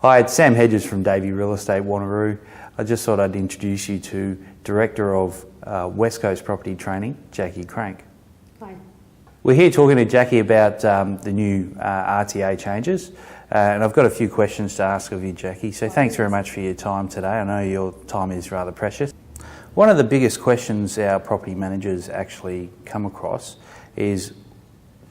Hi, it's Sam Hedges from Davey Wanneroo. I just thought I'd introduce you to Director of West Coast Property Training, Jackie Crank. Hi. We're here talking to Jackie about the new RTA changes, and I've got a few questions to ask of you, Jackie, so thanks very much for your time today. I know your time is rather precious. One of the biggest questions our property managers actually come across is,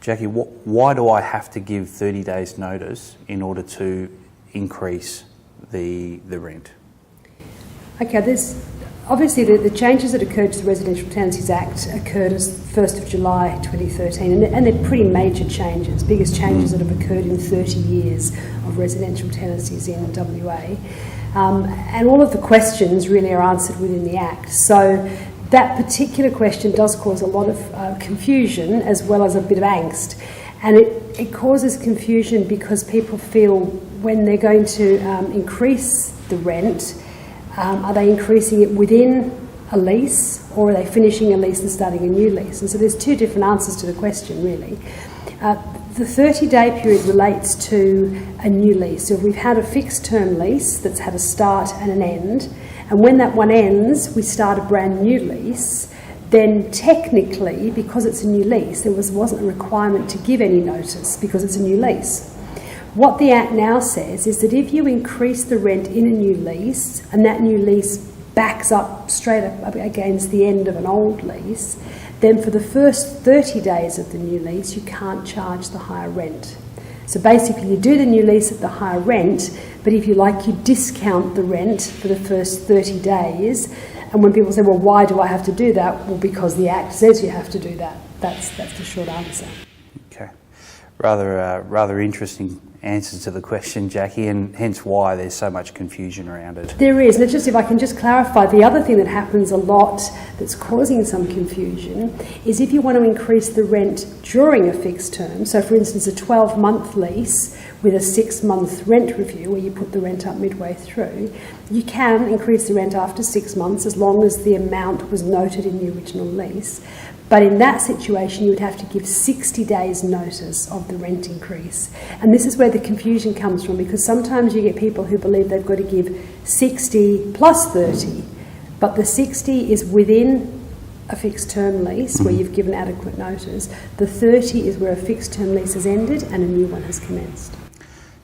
Jackie, why do I have to give 30 days notice in order to increase the rent? Okay, there's obviously the changes that occurred to the Residential Tenancies Act occurred as 1st of July 2013, and they're pretty major changes, biggest changes that have occurred in 30 years of residential tenancies in WA. And all of the questions really are answered within the Act. So that particular question does cause a lot of confusion as well as a bit of angst. And it causes confusion because people feel when they're going to increase the rent, are they increasing it within a lease, or are they finishing a lease and starting a new lease? And so there's two different answers to the question, really. The 30-day period relates to a new lease. So if we've had a fixed term lease that's had a start and an end, and when that one ends, we start a brand new lease, then technically, because it's a new lease, there wasn't a requirement to give any notice because it's a new lease. What the Act now says is that if you increase the rent in a new lease and that new lease backs up straight up against the end of an old lease, then for the first 30 days of the new lease you can't charge the higher rent. So basically you do the new lease at the higher rent, but if you like, you discount the rent for the first 30 days. And when people say, well, why do I have to do that? Well, because the Act says you have to do that. That's the short answer. Okay. Rather interesting answers to the question, Jackie, and hence why there's so much confusion around it. There is. And if I can just clarify, the other thing that happens a lot that's causing some confusion is if you want to increase the rent during a fixed term, so for instance a 12-month lease with a 6-month rent review where you put the rent up midway through, you can increase the rent after 6 months as long as the amount was noted in the original lease. But in that situation, you would have to give 60 days notice of the rent increase. And this is where the confusion comes from, because sometimes you get people who believe they've got to give 60 plus 30, but the 60 is within a fixed term lease where you've given adequate notice. The 30 is where a fixed term lease has ended and a new one has commenced.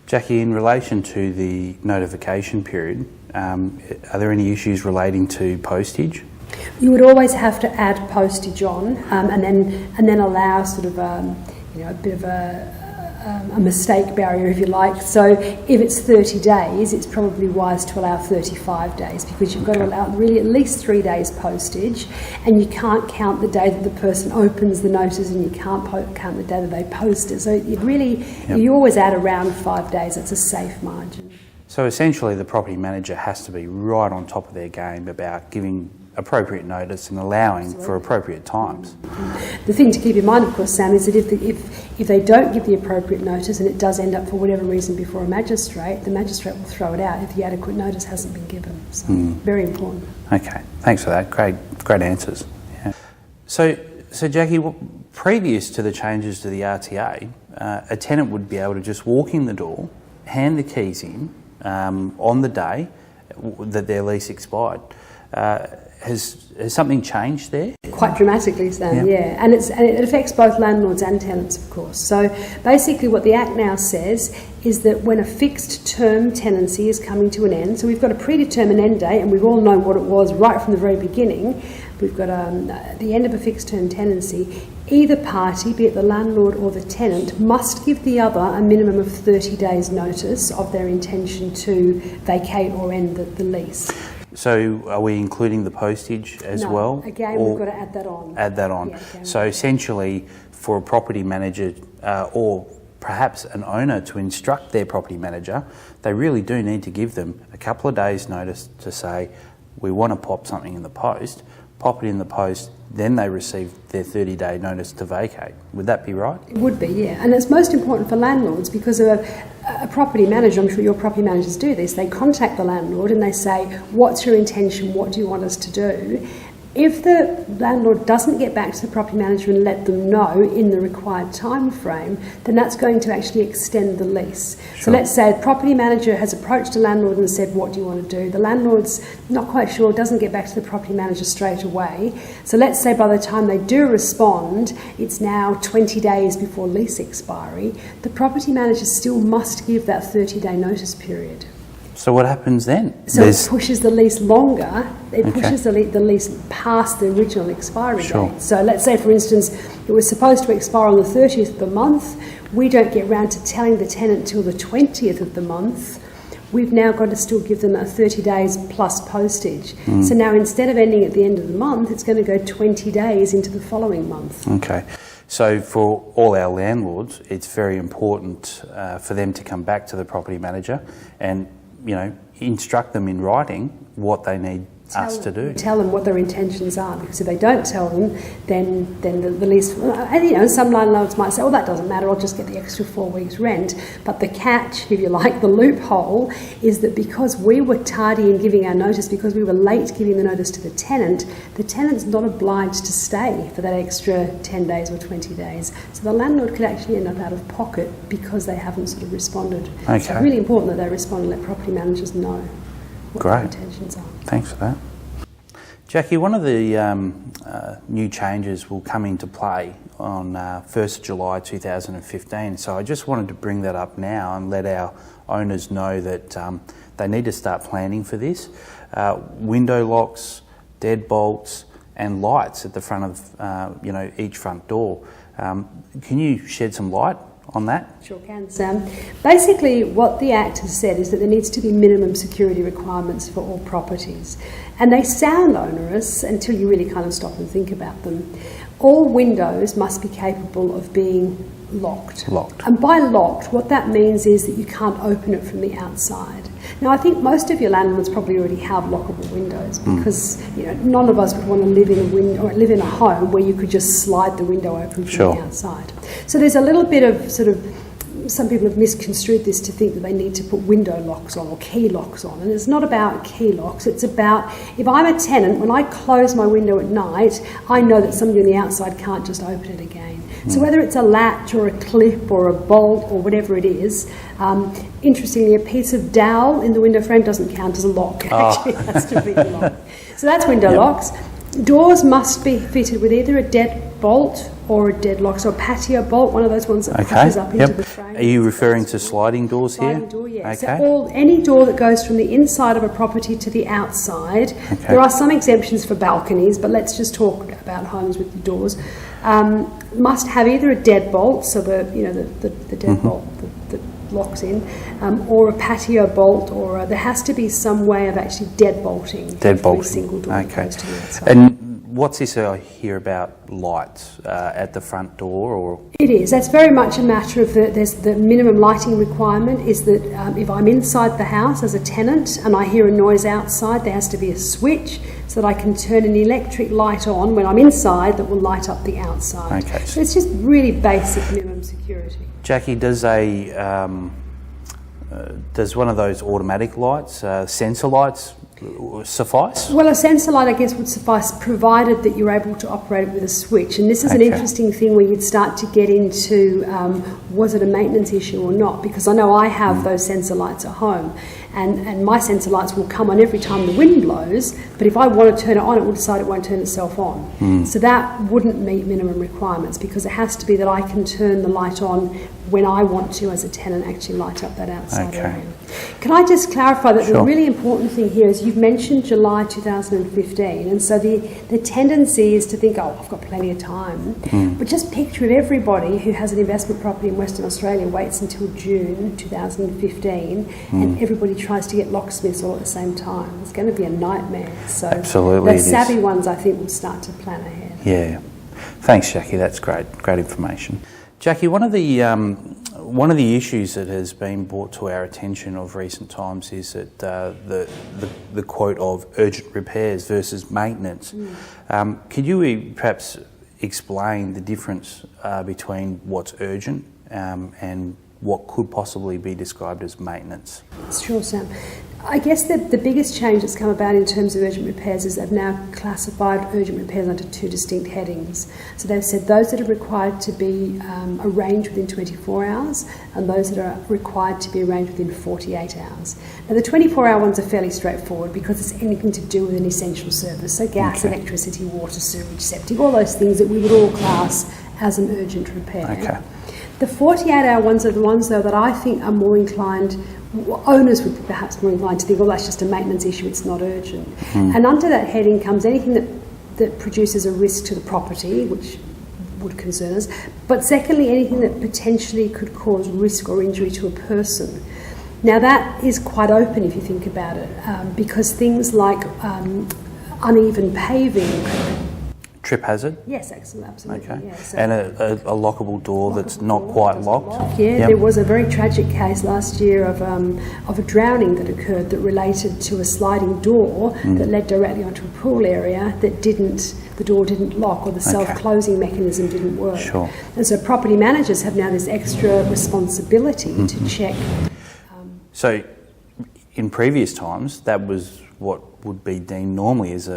Jackie, in relation to the notification period, are there any issues relating to postage? You would always have to add postage on, and then allow sort of a bit of a mistake barrier, if you like. So if it's 30 days, it's probably wise to allow 35 days because you've got to allow really at least 3 days postage, and you can't count the day that the person opens the notice, and you can't count the day that they post it. So it really, you always add around 5 days. That's a safe margin. So essentially, the property manager has to be right on top of their game about giving appropriate notice and allowing for appropriate times. The thing to keep in mind, of course, Sam, is that if they don't give the appropriate notice and it does end up for whatever reason before a magistrate, the magistrate will throw it out if the adequate notice hasn't been given. So very important. Okay, thanks for that. Great answers. Yeah. So Jackie, previous to the changes to the RTA, a tenant would be able to just walk in the door, hand the keys in on the day that their lease expired. Has something changed there? Quite dramatically, Sam, yeah. And it affects both landlords and tenants, of course. So basically what the Act now says is that when a fixed term tenancy is coming to an end, so we've got a predetermined end date, and we've all known what it was right from the very beginning. We've got the end of a fixed term tenancy. Either party, be it the landlord or the tenant, must give the other a minimum of 30 days notice of their intention to vacate or end the lease. So are we including the postage as well? Again, we've got to add that on. Add that on. Yeah, so essentially, for a property manager or perhaps an owner to instruct their property manager, they really do need to give them a couple of days' notice to say, we want to pop something in the post, pop it in the post, then they receive their 30-day notice to vacate. Would that be right? It would be, yeah. And it's most important for landlords because a property manager, I'm sure your property managers do this, they contact the landlord and they say, what's your intention, what do you want us to do? If the landlord doesn't get back to the property manager and let them know in the required time frame, then that's going to actually extend the lease. Sure. So let's say a property manager has approached a landlord and said, what do you want to do? The landlord's not quite sure, doesn't get back to the property manager straight away. So let's say by the time they do respond, it's now 20 days before lease expiry. The property manager still must give that 30-day notice period. So what happens then? So it pushes the lease longer. It pushes the lease past the original expiry date. So let's say, for instance, it was supposed to expire on the 30th of the month. We don't get round to telling the tenant till the 20th of the month. We've now got to still give them 30 days plus postage. So now instead of ending at the end of the month, it's going to go 20 days into the following month. Okay. So for all our landlords, it's very important for them to come back to the property manager and instruct them in writing what they need us to do. Tell them what their intentions are, because if they don't tell them, then the lease. And some landlords might say, "Oh, that doesn't matter. I'll just get the extra 4 weeks' rent." But the catch, if you like, the loophole, is that because we were tardy in giving our notice, because we were late giving the notice to the tenant's not obliged to stay for that extra 10 days or 20 days. So the landlord could actually end up out of pocket because they haven't sort of responded. Okay. So it's really important that they respond and let property managers know what their intentions are. Thanks for that. Jackie, one of the new changes will come into play on 1st July 2015, so I just wanted to bring that up now and let our owners know that they need to start planning for this. Window locks, deadbolts and lights at the front of each front door. Can you shed some light on that? Sure can, Sam. Basically, what the Act has said is that there needs to be minimum security requirements for all properties. And they sound onerous until you really kind of stop and think about them. All windows must be capable of being locked. And by locked, what that means is that you can't open it from the outside. Now, I think most of your landlords probably already have lockable windows because none of us would want to live in a home where you could just slide the window open from the outside. So there's a little bit of some people have misconstrued this to think that they need to put window locks on or key locks on, and it's not about key locks. It's about, if I'm a tenant, when I close my window at night, I know that somebody on the outside can't just open it again. So whether it's a latch or a clip or a bolt or whatever it is, interestingly, a piece of dowel in the window frame doesn't count as a lock. Actually, it has to be a lock. So that's window locks. Doors must be fitted with either a deadbolt or a deadlock, so a patio bolt, one of those ones that pushes up into the frame. Are you referring to sliding doors here? Sliding door, yes. Okay. So any door that goes from the inside of a property to the outside. There are some exemptions for balconies, but let's just talk about homes with the doors. Must have either a deadbolt, so the deadbolt that locks in, or a patio bolt, or there has to be some way of actually deadbolting every single door that goes to the outside. And what's this I hear about lights at the front door? Or it is. That's very much a matter of there's the minimum lighting requirement is that if I'm inside the house as a tenant and I hear a noise outside, there has to be a switch so that I can turn an electric light on when I'm inside that will light up the outside. Okay. So it's just really basic minimum security. Jackie, does one of those automatic lights, sensor lights, suffice? Well, a sensor light, I guess, would suffice, provided that you're able to operate it with a switch. And this is an interesting thing where you'd start to get into, was it a maintenance issue or not? Because I know I have those sensor lights at home, and my sensor lights will come on every time the wind blows, but if I want to turn it on, it will decide it won't turn itself on. So that wouldn't meet minimum requirements, because it has to be that I can turn the light on when I want to, as a tenant, actually light up that outside area. Can I just clarify that the really important thing here is you've mentioned July 2015, and so the tendency is to think, oh, I've got plenty of time. But just picture if everybody who has an investment property in Western Australia waits until June 2015 and everybody tries to get locksmiths all at the same time. It's going to be a nightmare. So the savvy ones, I think, will start to plan ahead. Yeah. Thanks, Jackie. That's great information. Jackie, one of the issues that has been brought to our attention of recent times is that the quote of urgent repairs versus maintenance. Could you perhaps explain the difference between what's urgent and what could possibly be described as maintenance? Sure, Sam. I guess the biggest change that's come about in terms of urgent repairs is they've now classified urgent repairs under two distinct headings. So they've said those that are required to be arranged within 24 hours and those that are required to be arranged within 48 hours. Now the 24-hour ones are fairly straightforward because it's anything to do with an essential service, so gas, electricity, water, sewage, septic, all those things that we would all class as an urgent repair. Okay. The 48-hour ones are the ones, though, that I think are more inclined, owners would be perhaps more inclined to think, well, that's just a maintenance issue, it's not urgent. And under that heading comes anything that produces a risk to the property, which would concern us, but secondly, anything that potentially could cause risk or injury to a person. Now, that is quite open if you think about it, because things like uneven paving. Trip hazard? Yes, absolutely. Okay. Yeah, so and a lockable door that's not quite locked? Yeah, there was a very tragic case last year of a drowning that occurred that related to a sliding door that led directly onto a pool area that the door didn't lock or the self-closing mechanism didn't work. Sure. And so property managers have now this extra responsibility to check. So in previous times, that was what would be deemed normally as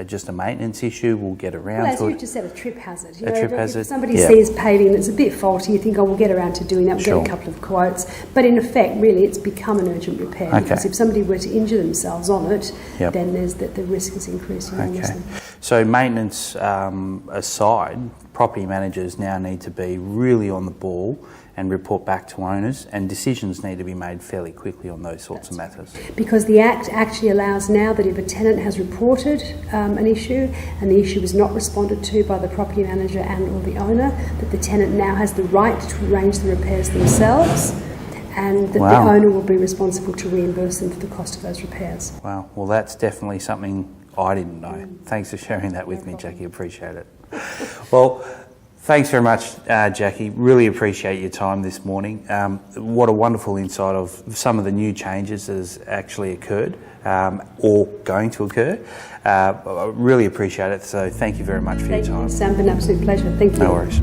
just a maintenance issue. We'll get around as to you it. just said, a trip hazard. Hazard. If somebody sees paving that's a bit faulty, you think, oh, we'll get around to doing that, we'll get a couple of quotes. But in effect, really, it's become an urgent repair because if somebody were to injure themselves on it, then the risk is increased enormously. So maintenance aside, property managers now need to be really on the ball and report back to owners, and decisions need to be made fairly quickly on those sorts of matters. Because the Act actually allows now that if a tenant has reported an issue and the issue is not responded to by the property manager and or the owner, that the tenant now has the right to arrange the repairs themselves, and that the owner will be responsible to reimburse them for the cost of those repairs. Wow, well that's definitely something I didn't know. Thanks for sharing that with me, Jackie, appreciate it. Well, thanks very much, Jackie. Really appreciate your time this morning. What a wonderful insight of some of the new changes that has actually occurred or going to occur. I really appreciate it. So thank you very much for your time. Thank you, Sam. It's been an absolute pleasure. Thank you. No worries.